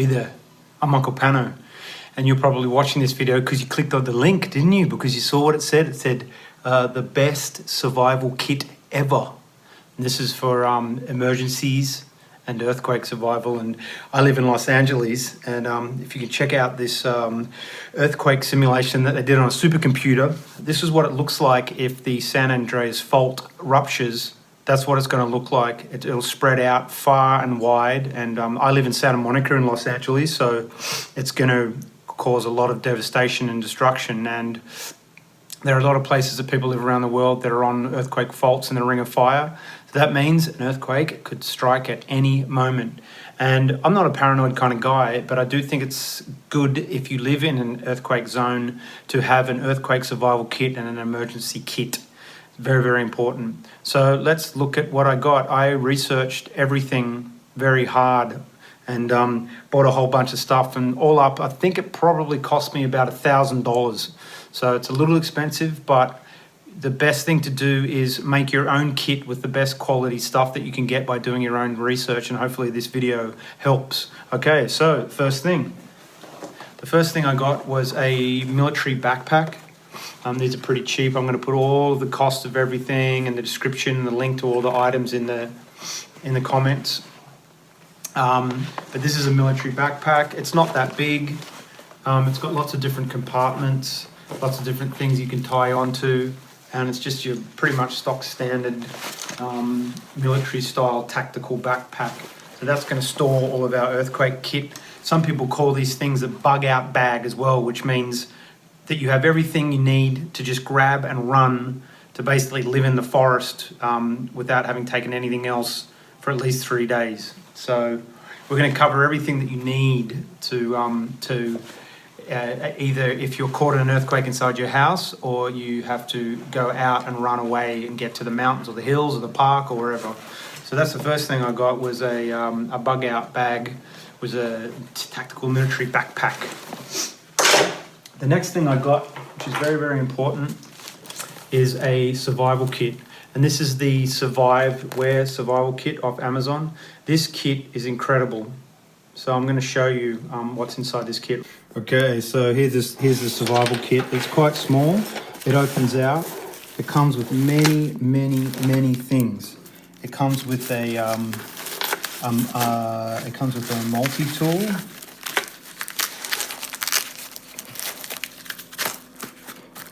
Hey there, I'm Uncle Pano, and you're probably watching this video because you clicked on the link, didn't you? Because you saw what it said. It said the best survival kit ever. And this is for emergencies and earthquake survival. And I live in Los Angeles, and if you can check out this earthquake simulation that they did on a supercomputer, this is what it looks like if the San Andreas fault ruptures. That's what it's going to look like. It'll spread out far and wide. And I live in Santa Monica in Los Angeles, so it's going to cause a lot of devastation and destruction. And there are a lot of places that people live around the world that are on earthquake faults in the Ring of Fire. So that means an earthquake could strike at any moment. And I'm not a paranoid kind of guy, but I do think it's good if you live in an earthquake zone to have an earthquake survival kit and an emergency kit. Very, very important. So let's look at what I got. I researched everything very hard and bought a whole bunch of stuff, and all up, I think it probably cost me about $1,000. So it's a little expensive, but the best thing to do is make your own kit with the best quality stuff that you can get by doing your own research, and hopefully this video helps. Okay, so the first thing I got was a military backpack. These are pretty cheap. I'm going to put all of the cost of everything and the description and the link to all the items in the comments. But this is a military backpack. It's not that big. It's got lots of different compartments, lots of different things you can tie onto, and it's just your pretty much stock standard military style tactical backpack. So that's going to store all of our earthquake kit. Some people call these things a bug out bag as well, which means that you have everything you need to just grab and run to basically live in the forest without having taken anything else for at least 3 days. So we're going to cover everything that you need to either if you're caught in an earthquake inside your house, or you have to go out and run away and get to the mountains or the hills or the park or wherever. So that's the first thing I got, was a bug out bag, was a tactical military backpack. The next thing I got, which is very, very important, is a survival kit. And this is the Wear survival kit off Amazon. This kit is incredible. So I'm going to show you what's inside this kit. Okay, so here's the survival kit. It's quite small. It opens out. It comes with many, many, many things. It comes with a multi-tool.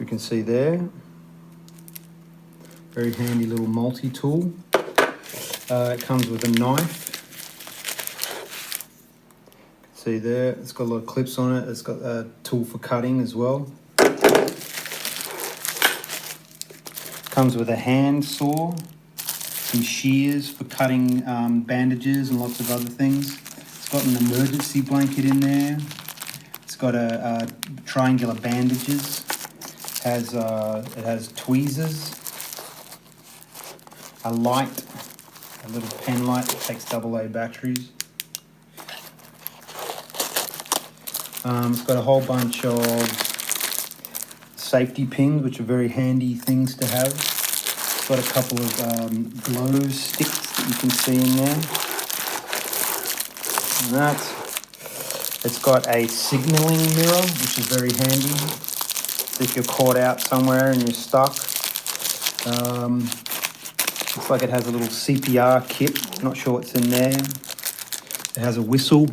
You can see there, very handy little multi-tool. It comes with a knife. See there, it's got a lot of clips on it. It's got a tool for cutting as well. Comes with a hand saw, some shears for cutting bandages and lots of other things. It's got an emergency blanket in there. It's got a triangular bandages. It has tweezers, a light, a little pen light that takes AA batteries. It's got a whole bunch of safety pins, which are very handy things to have. It's got a couple of glow sticks that you can see in there. And it's got a signaling mirror, which is very handy. If you're caught out somewhere and you're stuck. Looks like it has a little CPR kit. Not sure what's in there. It has a whistle.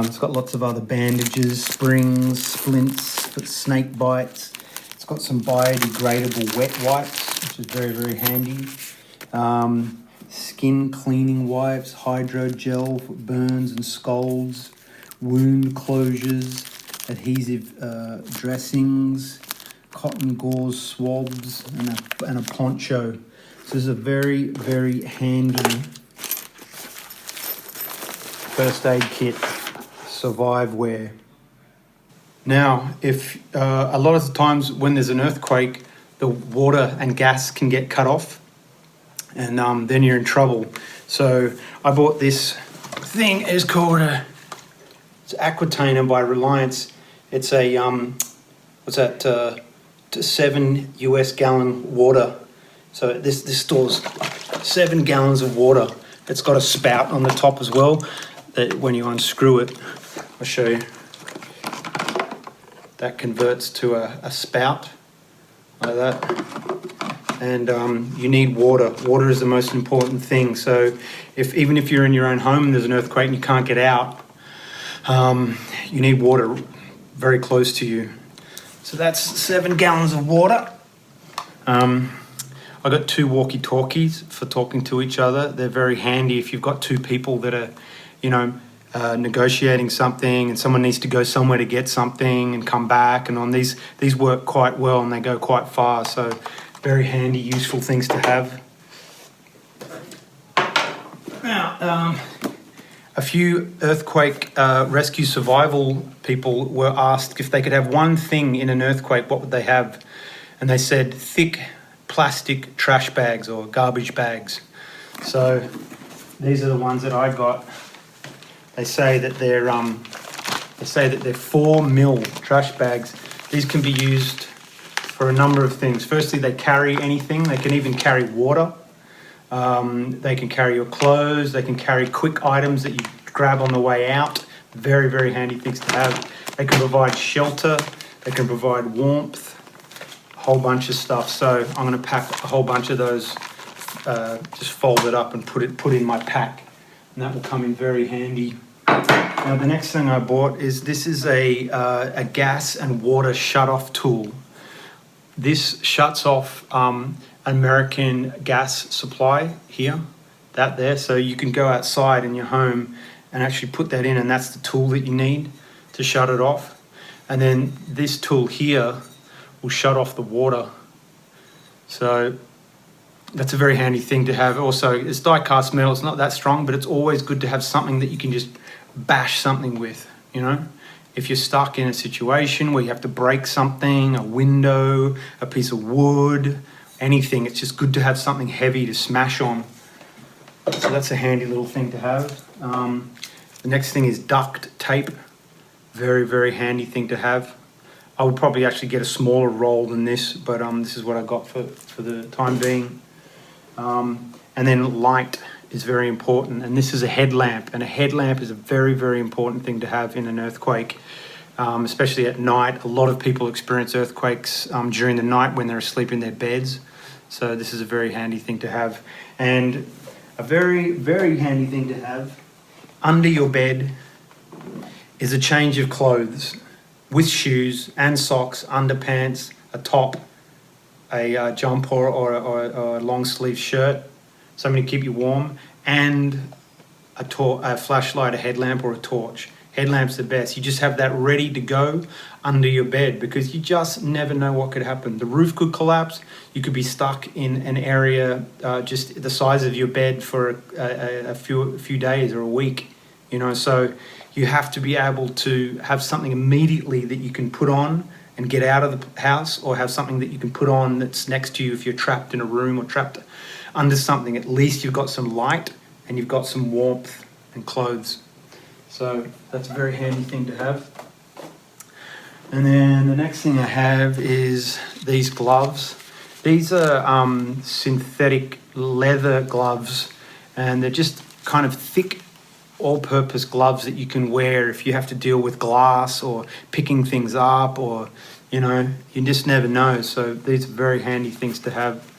It's got lots of other bandages, springs, splints, snake bites. It's got some biodegradable wet wipes, which is very, very handy. Skin cleaning wipes, hydrogel for burns and scalds, wound closures, adhesive dressings, cotton gauze swabs, and a poncho. So this is a very, very handy first aid kit, survive wear. Now, if a lot of the times when there's an earthquake, the water and gas can get cut off, and then you're in trouble. So I bought this thing. It's called it's Aquitainer by Reliance. It's a 7 US gallon water. So this stores 7 gallons of water It's got a spout on the top as well, that when you unscrew it, I'll show you, that converts to a spout like that. And you need water. Water is the most important thing. So even if you're in your own home and there's an earthquake and you can't get out, you need water very close to you. So that's 7 gallons of water. I got 2 walkie-talkies for talking to each other. They're very handy if you've got 2 people that are, negotiating something and someone needs to go somewhere to get something and come back and on. These work quite well and they go quite far. So very handy, useful things to have. Now, a few earthquake rescue survival people were asked if they could have one thing in an earthquake, what would they have? And they said thick plastic trash bags or garbage bags. So these are the ones that I got. They say that they're 4mm trash bags. These can be used for a number of things. Firstly, they carry anything. They can even carry water. They can carry your clothes. They can carry quick items that you grab on the way out. Very, very handy things to have. They can provide shelter. They can provide warmth. A whole bunch of stuff. So I'm going to pack a whole bunch of those, just fold it up and put in my pack. And that will come in very handy. Now the next thing I bought is a gas and water shut-off tool. This shuts off American gas supply here, that there, so you can go outside in your home and actually put that in, and that's the tool that you need to shut it off. And then this tool here will shut off the water. So that's a very handy thing to have. Also, it's die-cast metal, it's not that strong, but it's always good to have something that you can just bash something with, If you're stuck in a situation where you have to break something, a window, a piece of wood, anything, it's just good to have something heavy to smash on. So that's a handy little thing to have. The next thing is duct tape. Very, very handy thing to have. I would probably actually get a smaller roll than this, but this is what I got for the time being. And then light is very important, and this is a headlamp, and a headlamp is a very, very important thing to have in an earthquake, especially at night. A lot of people experience earthquakes during the night when they're asleep in their beds, so this is a very handy thing to have. And a very, very handy thing to have under your bed is a change of clothes with shoes and socks, underpants, a top, a jumper or a long sleeve shirt, something to keep you warm, and a flashlight, a headlamp or a torch. Headlamp's the best. You just have that ready to go under your bed because you just never know what could happen. The roof could collapse. You could be stuck in an area just the size of your bed for a few days or a week, So you have to be able to have something immediately that you can put on and get out of the house, or have something that you can put on that's next to you if you're trapped in a room or trapped under something. At least you've got some light and you've got some warmth and clothes. So that's a very handy thing to have. And then the next thing I have is these gloves. These are synthetic leather gloves, and they're just kind of thick all-purpose gloves that you can wear if you have to deal with glass or picking things up, or you just never know. So these are very handy things to have.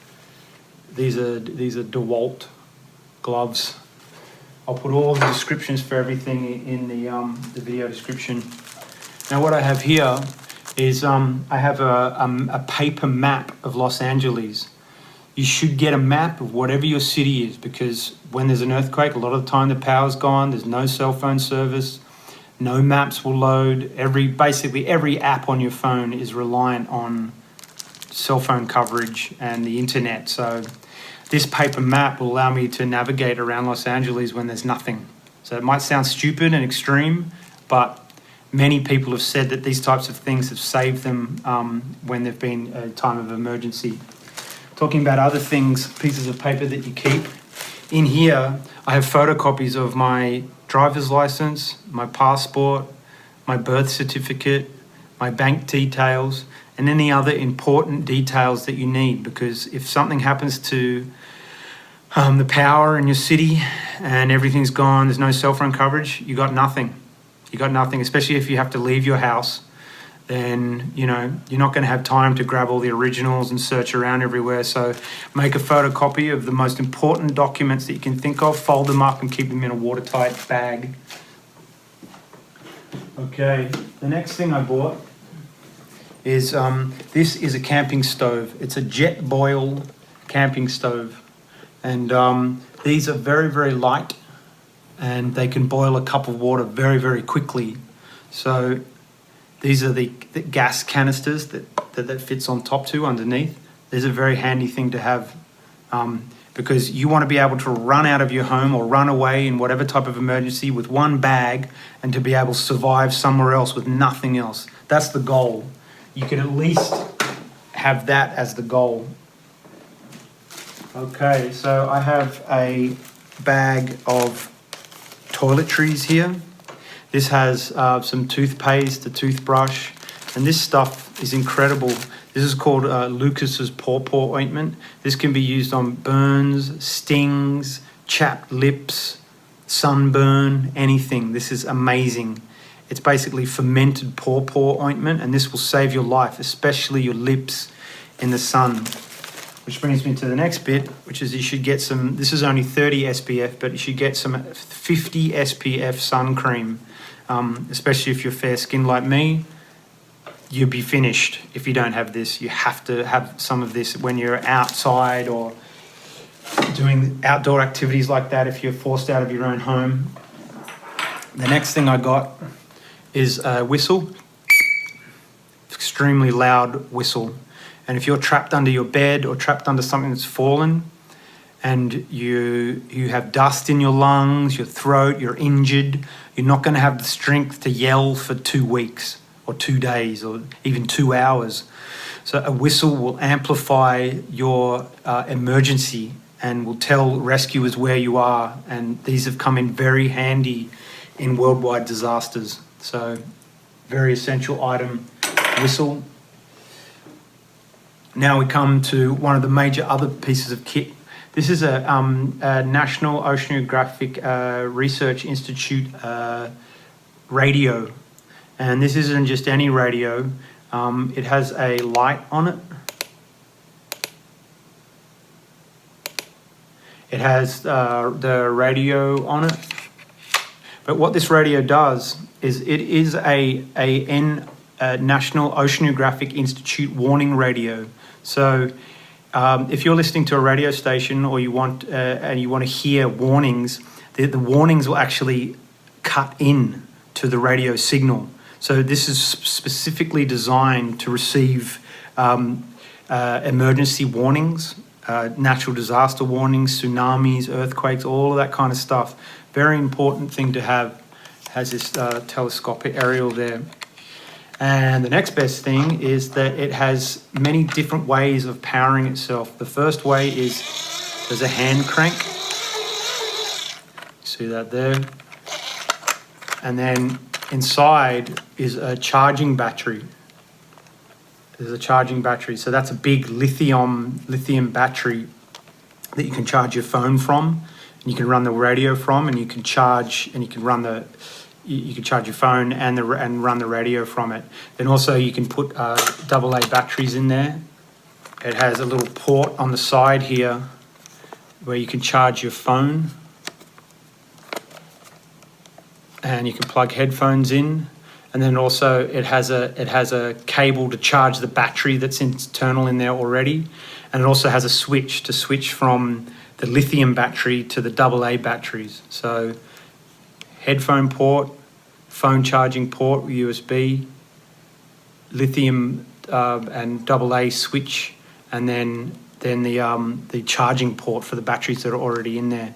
These are DeWalt gloves. I'll put all the descriptions for everything in the video description. Now what I have here is I have a paper map of Los Angeles. You should get a map of whatever your city is, because when there's an earthquake, a lot of the time the power's gone, there's no cell phone service, no maps will load. Basically every app on your phone is reliant on cell phone coverage and the internet. So this paper map will allow me to navigate around Los Angeles when there's nothing. So it might sound stupid and extreme, but many people have said that these types of things have saved them when there've been a time of emergency. Talking about other things, pieces of paper that you keep. In here, I have photocopies of my driver's license, my passport, my birth certificate, my bank details, and any other important details that you need, because if something happens to the power in your city and everything's gone, there's no cell phone coverage, you got nothing. You got nothing, especially if you have to leave your house. Then, you know, you're not going to have time to grab all the originals and search around everywhere. So make a photocopy of the most important documents that you can think of, fold them up and keep them in a watertight bag. Okay, the next thing I bought is, this is a camping stove. It's a jet boil camping stove. And these are very, very light and they can boil a cup of water very, very quickly. So these are the gas canisters that fits on top to underneath. These are a very handy thing to have because you want to be able to run out of your home or run away in whatever type of emergency with one bag and to be able to survive somewhere else with nothing else. That's the goal. You can at least have that as the goal. Okay, so I have a bag of toiletries here. This has some toothpaste, a toothbrush, and this stuff is incredible. This is called Lucas's Paw ointment. This can be used on burns, stings, chapped lips, sunburn, anything. This is amazing. It's basically fermented paw ointment, and this will save your life, especially your lips in the sun. Which brings me to the next bit, which is you should get some, this is only 30 SPF, but you should get some 50 SPF sun cream. Especially if you're fair skinned like me, you'll be finished if you don't have this. You have to have some of this when you're outside or doing outdoor activities like that if you're forced out of your own home. The next thing I got is a whistle, extremely loud whistle. And if you're trapped under your bed or trapped under something that's fallen and you have dust in your lungs, your throat, you're injured, you're not going to have the strength to yell for 2 weeks or 2 days or even 2 hours. So a whistle will amplify your emergency and will tell rescuers where you are. And these have come in very handy in worldwide disasters. So very essential item, whistle. Now we come to one of the major other pieces of kit. This is a National Oceanographic Research Institute radio. And this isn't just any radio. It has a light on it. It has the radio on it. But what this radio does is it is a National Oceanographic Institute warning radio. So if you're listening to a radio station or you want to hear warnings, the warnings will actually cut in to the radio signal. So this is specifically designed to receive emergency warnings, natural disaster warnings, tsunamis, earthquakes, all of that kind of stuff. Very important thing to have. Has this telescopic aerial there. And the next best thing is that it has many different ways of powering itself. The first way is there's a hand crank. See that there? And then inside is a charging battery. There's a charging battery. So that's a big lithium battery that you can charge your phone from, and you can run the radio from, and you can charge and you can run you can charge your phone and run the radio from it. Then also you can put AA batteries in there. It has a little port on the side here where you can charge your phone, and you can plug headphones in. And then also it has a cable to charge the battery that's internal in there already, and it also has a switch to switch from the lithium battery to the AA batteries. So headphone port, phone charging port, USB, lithium and AA switch, and then the charging port for the batteries that are already in there.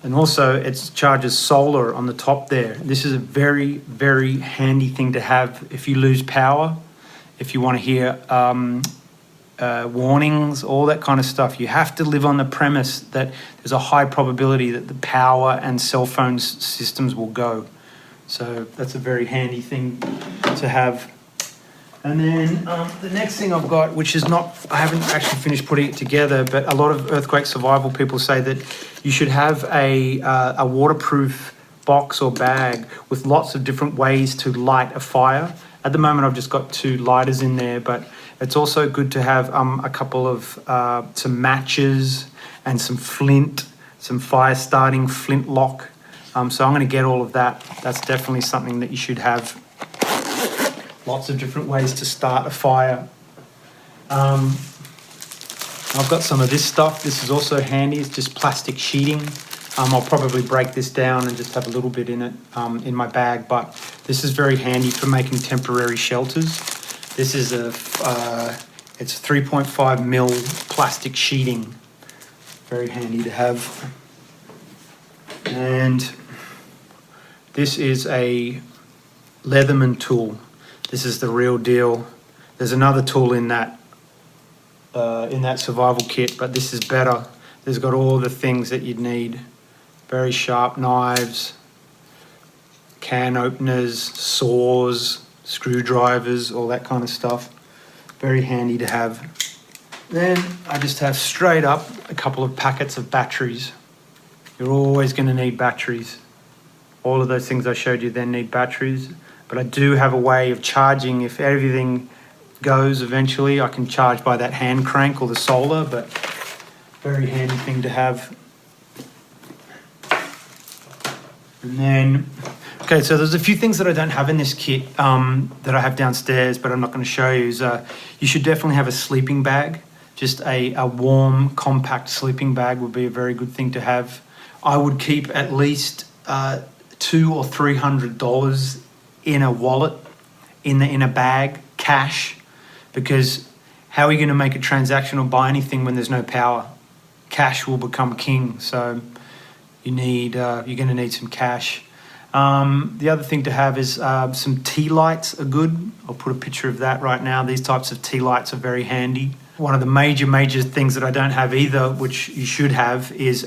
And also it charges solar on the top there. This is a very, very handy thing to have if you lose power, if you want to hear warnings, all that kind of stuff. You have to live on the premise that there's a high probability that the power and cell phone systems will go. So that's a very handy thing to have. And then the next thing I've got, which is not, I haven't actually finished putting it together, but a lot of earthquake survival people say that you should have a waterproof box or bag with lots of different ways to light a fire. At the moment, I've just got 2 lighters in there, but it's also good to have a couple of some matches and some flint, some fire starting flintlock. So I'm going to get all of that. That's definitely something that you should have. Lots of different ways to start a fire. I've got some of this stuff. This is also handy. It's just plastic sheeting. I'll probably break this down and just have a little bit in it in my bag, but this is very handy for making temporary shelters. This is it's 3.5 mil plastic sheeting. Very handy to have. And this is a Leatherman tool. This is the real deal. There's another tool in that survival kit, but this is better. There's got all the things that you'd need. Very sharp knives, can openers, saws, screwdrivers, all that kind of stuff. Very handy to have. Then I just have straight up a couple of packets of batteries. You're always going to need batteries. All of those things I showed you then need batteries. But I do have a way of charging. If everything goes eventually, I can charge by that hand crank or the solar, but very handy thing to have. And then, okay, so there's a few things that I don't have in this kit that I have downstairs, but I'm not going to show you. You should definitely have a sleeping bag. Just a warm, compact sleeping bag would be a very good thing to have. I would keep at least $200 or $300 in a wallet, in a bag, cash, because how are you going to make a transaction or buy anything when there's no power? Cash will become king, so you're going to need some cash. The other thing to have is some tea lights are good. I'll put a picture of that right now. These types of tea lights are very handy. One of the major things that I don't have either, which you should have, is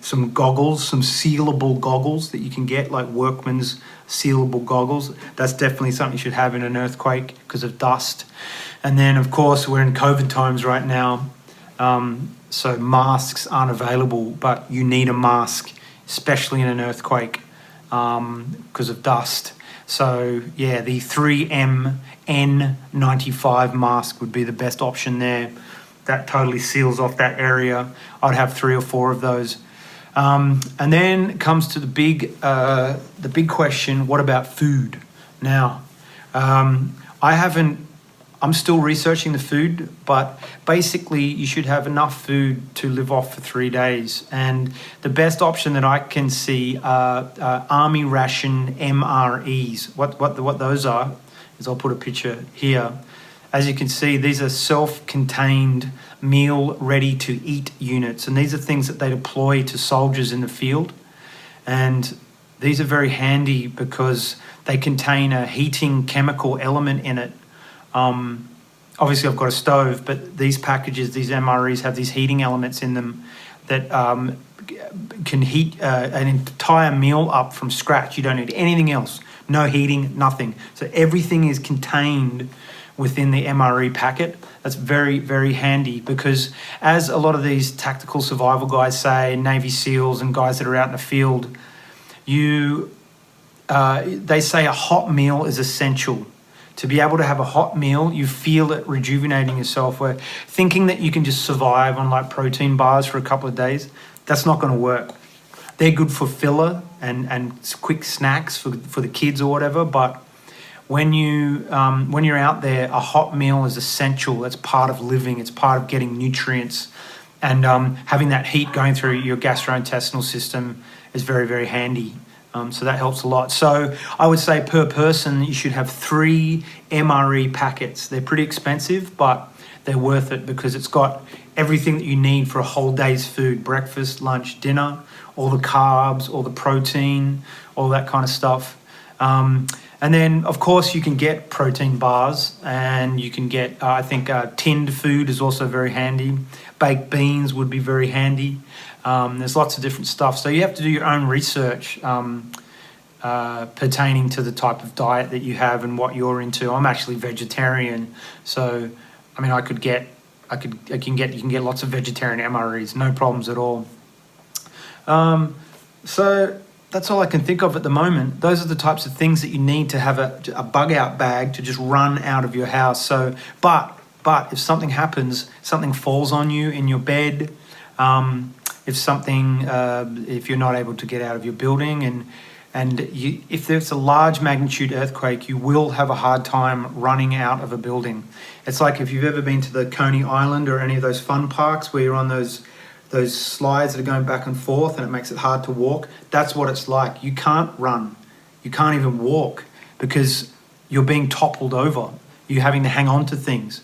some goggles, some sealable goggles that you can get, like workman's sealable goggles. That's definitely something you should have in an earthquake because of dust. And then, of course, we're in COVID times right now, so masks aren't available, but you need a mask, especially in an earthquake because of dust. So yeah, the 3M N95 mask would be the best option there. That totally seals off that area. I'd have 3 or 4 of those. And then it comes to the big question: what about food? Now, I'm still researching the food, but basically you should have enough food to live off for 3 days. And the best option that I can see are Army Ration MREs. What those are is, I'll put a picture here. As you can see, these are self-contained meal ready-to-eat units. And these are things that they deploy to soldiers in the field. And these are very handy because they contain a heating chemical element in it. Obviously I've got a stove, but these packages, these MREs, have these heating elements in them that can heat an entire meal up from scratch. You don't need anything else. No heating, nothing. So everything is contained within the MRE packet. That's very, very handy because, as a lot of these tactical survival guys say, Navy SEALs and guys that are out in the field, they say a hot meal is essential. To be able to have a hot meal, you feel it rejuvenating yourself. Where thinking that you can just survive on like protein bars for a couple of days, that's not going to work. They're good for filler and quick snacks for the kids or whatever. But when you're out there, a hot meal is essential. That's part of living. It's part of getting nutrients, and having that heat going through your gastrointestinal system is very, very handy. So that helps a lot. So I would say per person, you should have 3 MRE packets. They're pretty expensive, but they're worth it because it's got everything that you need for a whole day's food: breakfast, lunch, dinner, all the carbs, all the protein, all that kind of stuff. And then, of course, you can get protein bars, and you can get, tinned food is also very handy. Baked beans would be very handy. There's lots of different stuff. So you have to do your own research pertaining to the type of diet that you have and what you're into. I'm actually vegetarian, so I mean, you can get lots of vegetarian MREs, no problems at all. So that's all I can think of at the moment. Those are the types of things that you need to have a bug out bag to just run out of your house. So, but if something happens, something falls on you in your bed, if you're not able to get out of your building, if there's a large magnitude earthquake, you will have a hard time running out of a building. It's like if you've ever been to the Coney Island or any of those fun parks where you're on those slides that are going back and forth and it makes it hard to walk. That's what it's like. You can't run. You can't even walk because you're being toppled over. You're having to hang on to things.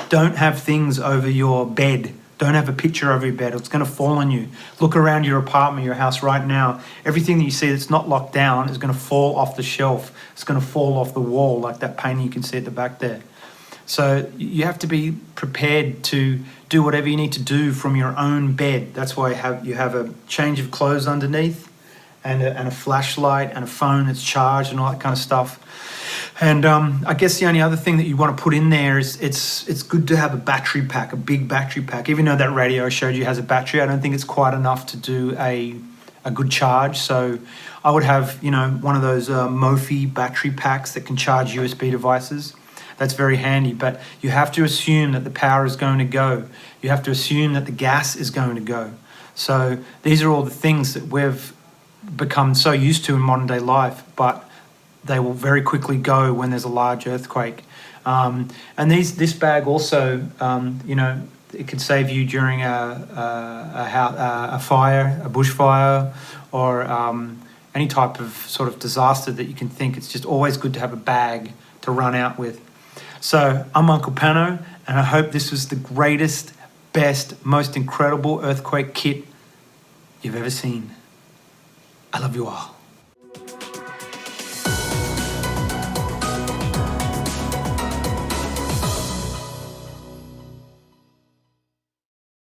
Don't have things over your bed. Don't have a picture over your bed. It's going to fall on you. Look around your apartment, your house right now. Everything that you see that's not locked down is going to fall off the shelf. It's going to fall off the wall like that painting you can see at the back there. So you have to be prepared to do whatever you need to do from your own bed. That's why you have a change of clothes underneath and a flashlight and a phone that's charged and all that kind of stuff. And I guess the only other thing that you want to put in there is it's good to have a battery pack, a big battery pack. Even though that radio I showed you has a battery, I don't think it's quite enough to do a good charge. So I would have one of those Mophie battery packs that can charge USB devices. That's very handy, but you have to assume that the power is going to go. You have to assume that the gas is going to go. So these are all the things that we've become so used to in modern day life, but they will very quickly go when there's a large earthquake. And this bag also, it could save you during a fire, a bushfire, or any type of sort of disaster that you can think. It's just always good to have a bag to run out with. So I'm Uncle Pano, and I hope this was the greatest, best, most incredible earthquake kit you've ever seen. I love you all.